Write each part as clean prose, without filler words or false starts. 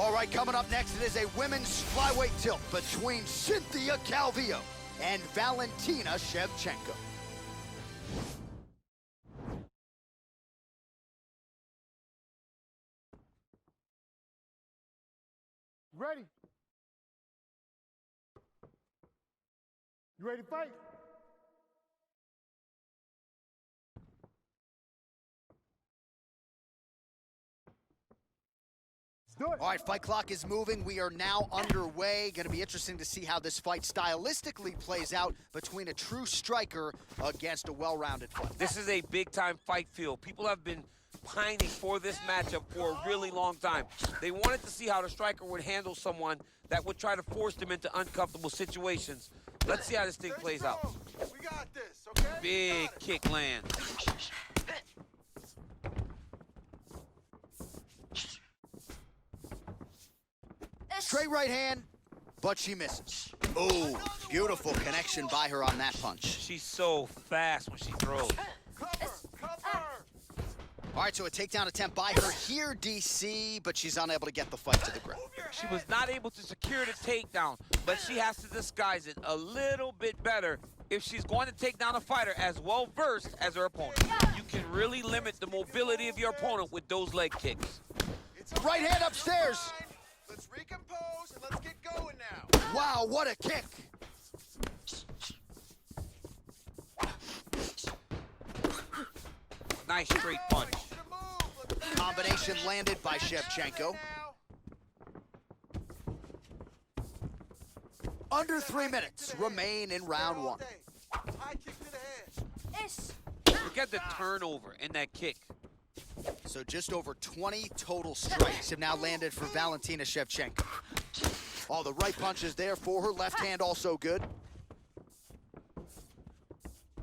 All right, coming up next, it is a women's flyweight tilt between Cynthia Calvillo and Valentina Shevchenko. Ready? You ready to fight? All right, fight clock is moving. We are now underway. Going to be interesting to see how this fight stylistically plays out between a true striker against a well-rounded fighter. This is a big-time fight field. People have been pining for this matchup for a really long time. They wanted to see how the striker would handle someone that would try to force them into uncomfortable situations. Let's see how this thing plays out. We got this, okay? Big kick land. Straight right hand, but she misses. Oh, beautiful connection by her on that punch. She's so fast when she throws. Cover! All right, so a takedown attempt by her here, DC, but she's unable to get the fight to the ground. She was not able to secure the takedown, but she has to disguise it a little bit better if she's going to take down a fighter as well-versed as her opponent. You can really limit the mobility of your opponent with those leg kicks. Right hand upstairs. Let's recompose and let's get going now. Wow, what a kick. Nice straight punch. Combination landed by Shevchenko. Under 3 minutes remain in round one. High kick to the head. Look at the turnover in that kick. So just over 20 total strikes have now landed for Valentina Shevchenko. Oh, the right punch is there for her. Left hand also good.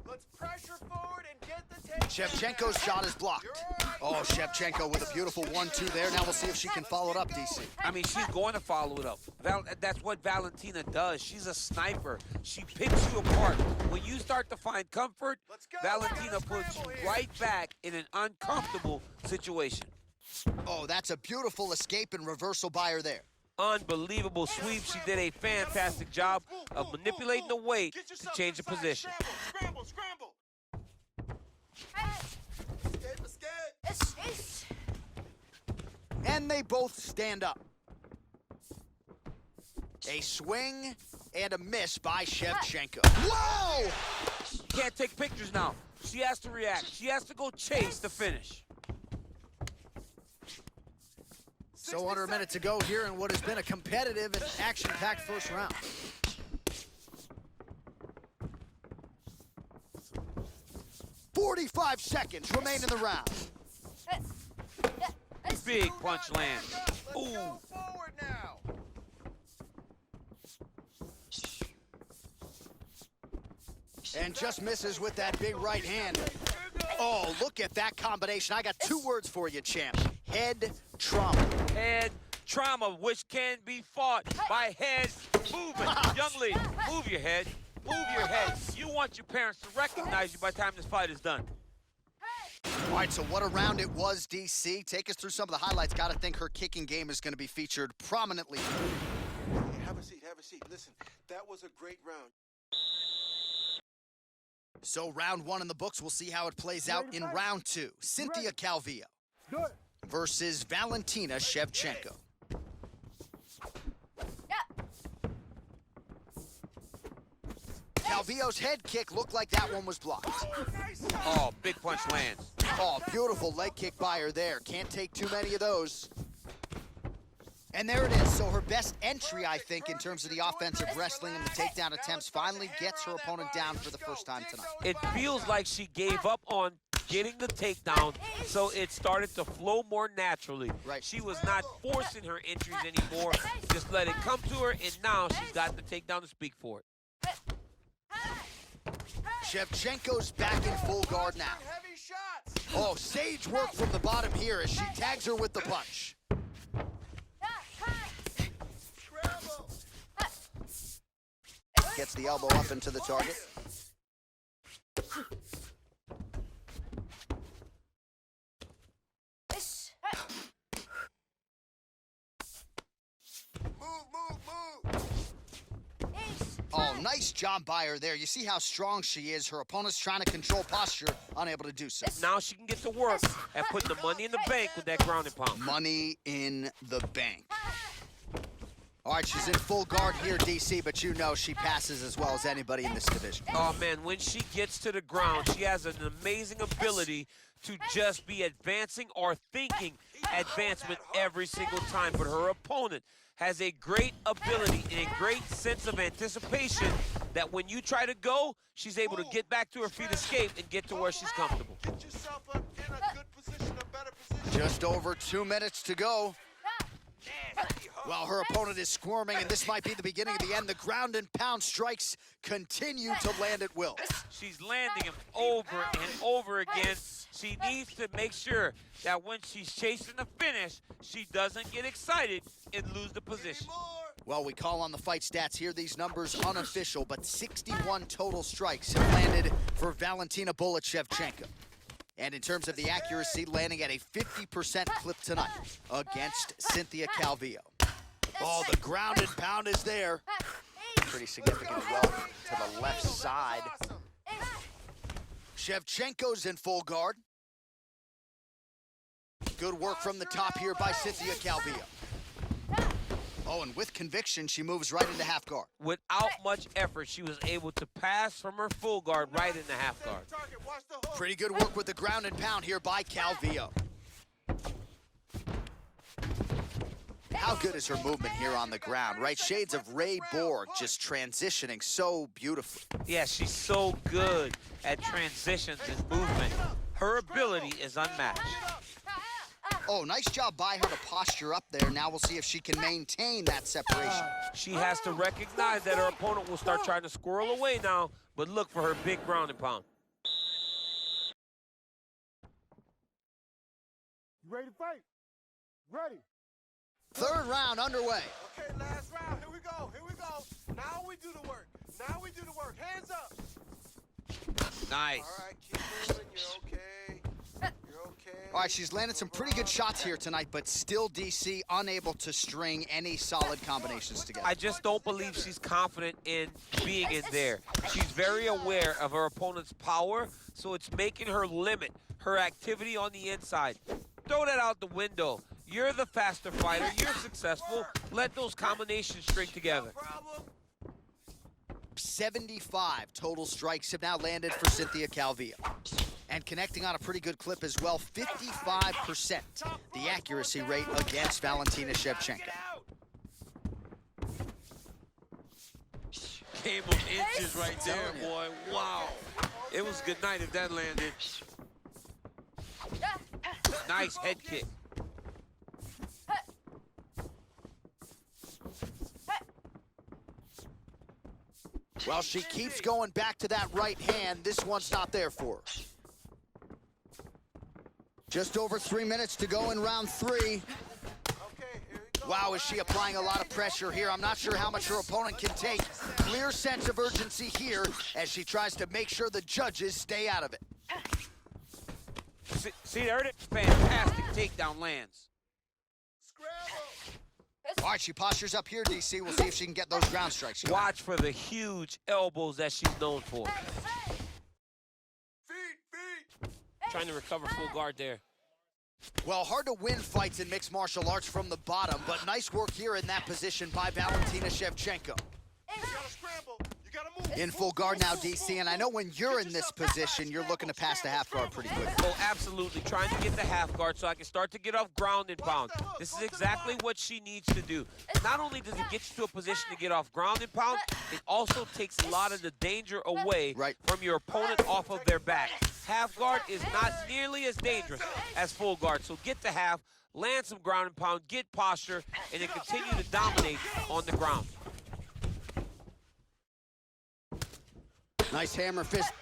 Let's pressure forward and get the takedown. Shevchenko's shot is blocked. Oh, Shevchenko with a beautiful 1-2 there. Now we'll see if she can follow it up, DC. I mean, she's going to follow it up. That's what Valentina does. She's a sniper. She picks you apart. When you start to find comfort, Valentina puts you right back in an uncomfortable situation. Oh, that's a beautiful escape and reversal by her there. Unbelievable sweep. She did a fantastic job of manipulating the weight to change the position. Scramble, scramble. And they both stand up. A swing and a miss by Shevchenko. Whoa! Can't take pictures now. She has to react. She has to go chase the finish. So under a minute to go here in what has been a competitive and action-packed first round. "45 seconds remain in the round. Big punch lands. Ooh. Go forward now. And just misses with that big right hand. Oh, look at that combination. I got 2 words for you, champ. Head trauma. Head trauma, which can be fought by head movement. Young lady, move your head. Move your head. You want your parents to recognize you by the time this fight is done. All right, so what a round it was, DC. Take us through some of the highlights. Got to think her kicking game is going to be featured prominently. Hey, have a seat, have a seat. Listen, that was a great round. So round 1 in the books. We'll see how it plays out in round 2. Cynthia Calvillo versus Valentina Shevchenko. Calvillo's head kick looked like that one was blocked. Oh, big punch lands. Oh, beautiful leg kick by her there. Can't take too many of those. And there it is. So her best entry, I think, in terms of the offensive wrestling and the takedown attempts, finally gets her opponent down for the first time tonight. It feels like she gave up on getting the takedown, so it started to flow more naturally. Right. She was not forcing her entries anymore. Just let it come to her, and now she's got the takedown to speak for it. Shevchenko's back in full guard now. Heavy shots. Oh, sage work from the bottom here as she tags her with the punch. Gets the elbow up into the target. nice job by her there. You see how strong she is. Her opponent's trying to control posture, unable to do so. Now she can get to work at putting the money in the bank with that ground and pound. Money in the bank. All right, she's in full guard here, DC, but you know she passes as well as anybody in this division. Oh, man, when she gets to the ground, she has an amazing ability to just be advancing or thinking advancement every single time. But her opponent has a great ability and a great sense of anticipation that when you try to go, she's able to get back to her feet, escape, and get to where she's comfortable. Get yourself up in a good position, a better position. Just over 2 minutes to go. Well, her opponent is squirming, and this might be the beginning of the end. The ground and pound strikes continue to land at will. She's landing him over and over again. She needs to make sure that when she's chasing the finish, she doesn't get excited and lose the position. Well, we call on the fight stats here. These numbers unofficial, but 61 total strikes have landed for Valentina Bullet Shevchenko. And in terms of the accuracy, landing at a 50% clip tonight against Cynthia Calvillo. Oh, the ground and pound is there. Pretty significant as well to the left side. Shevchenko's in full guard. Good work from the top here by Cynthia Calvillo. Oh, and with conviction, she moves right into half guard. Without much effort, she was able to pass from her full guard right into half guard. Pretty good work with the ground and pound here by Calvillo. How good is her movement here on the ground, right? Shades of Ray Borg, just transitioning so beautifully. Yeah, she's so good at transitions and movement. Her ability is unmatched. Oh, nice job by her to posture up there. Now we'll see if she can maintain that separation. She has to recognize that her opponent will start trying to squirrel away now, but look for her big ground and pound. You ready to fight? Ready. Third round underway. Okay, last round. Here we go. Here we go. Now we do the work. Now we do the work. Hands up. Nice. All right, keep moving. You're okay. You're okay. All right, she's landed some pretty good shots here tonight, but still DC unable to string any solid combinations together. I just don't believe she's confident in being in there. She's very aware of her opponent's power, so it's making her limit her activity on the inside. Throw that out the window. You're the faster fighter. You're successful. Let those combinations string together. 75 total strikes have now landed for Cynthia Calvillo. And connecting on a pretty good clip as well, 55%, the accuracy rate against Valentina Shevchenko. Game of inches right there, boy. Wow. It was good night if that landed. Nice head kick. Well, she keeps going back to that right hand. This one's not there for her. Just over 3 minutes to go in round 3. Okay, here we go. Wow, is she applying a lot of pressure here? I'm not sure how much her opponent can take. Clear sense of urgency here as she tries to make sure the judges stay out of it. See there it is? Fantastic takedown lands. Scramble. All right, she postures up here, DC. We'll see if she can get those ground strikes. Watch for the huge elbows that she's known for. Feet. Trying to recover full guard there. Well, hard to win fights in mixed martial arts from the bottom, but nice work here in that position by Valentina Shevchenko. You gotta scramble. You gotta move. In full guard now, DC, and I know when you're in this position, you're looking to pass the half guard pretty quick. Oh, absolutely. Trying to get the half guard so I can start to get off ground and pound. This is exactly what she needs to do. Not only does it get you to a position to get off ground and pound, it also takes a lot of the danger away from your opponent off of their back. Half guard is not nearly as dangerous as full guard. So get the half, land some ground and pound, get posture, and then continue to dominate on the ground. Nice hammer fist.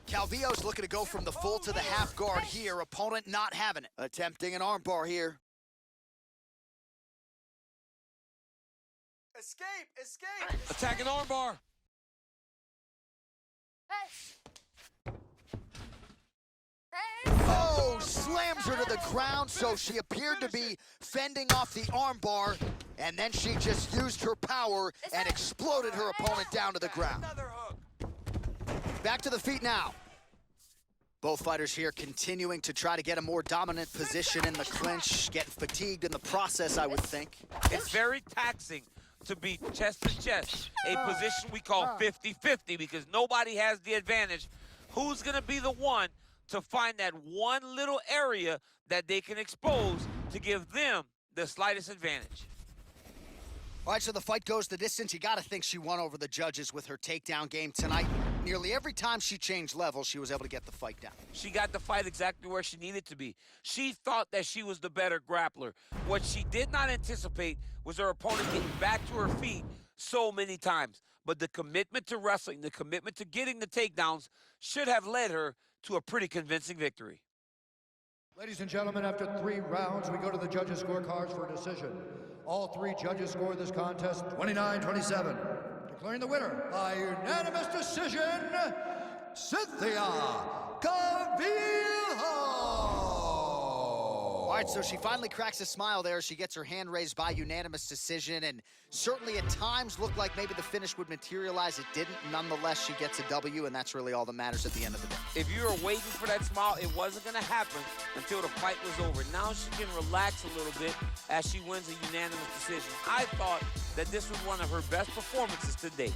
Calvillo's looking to go from the full to the half guard here. Opponent not having it. Attempting an armbar here. Escape. Attacking armbar. Oh, slams her to the ground, so she appeared to be fending off the armbar. And then she just used her power and exploded her opponent down to the ground. Another hook. Back to the feet now. Both fighters here continuing to try to get a more dominant position in the clinch, getting fatigued in the process, I would think. It's very taxing to be chest to chest, a position we call 50-50 because nobody has the advantage. Who's gonna be the one to find that one little area that they can expose to give them the slightest advantage? All right, so the fight goes the distance. You got to think she won over the judges with her takedown game tonight. Nearly every time she changed levels, she was able to get the fight down. She got the fight exactly where she needed to be. She thought that she was the better grappler. What she did not anticipate was her opponent getting back to her feet so many times. But the commitment to wrestling, the commitment to getting the takedowns should have led her to a pretty convincing victory. Ladies and gentlemen, after 3 rounds, we go to the judges' scorecards for a decision. All 3 judges scored this contest 29-27. Declaring the winner by unanimous decision, Cynthia Calvillo. All right, so she finally cracks a smile there. She gets her hand raised by unanimous decision, and certainly at times looked like maybe the finish would materialize. It didn't. Nonetheless, she gets a W, and that's really all that matters at the end of the day. If you were waiting for that smile, it wasn't going to happen until the fight was over. Now she can relax a little bit as she wins a unanimous decision. I thought that this was one of her best performances to date.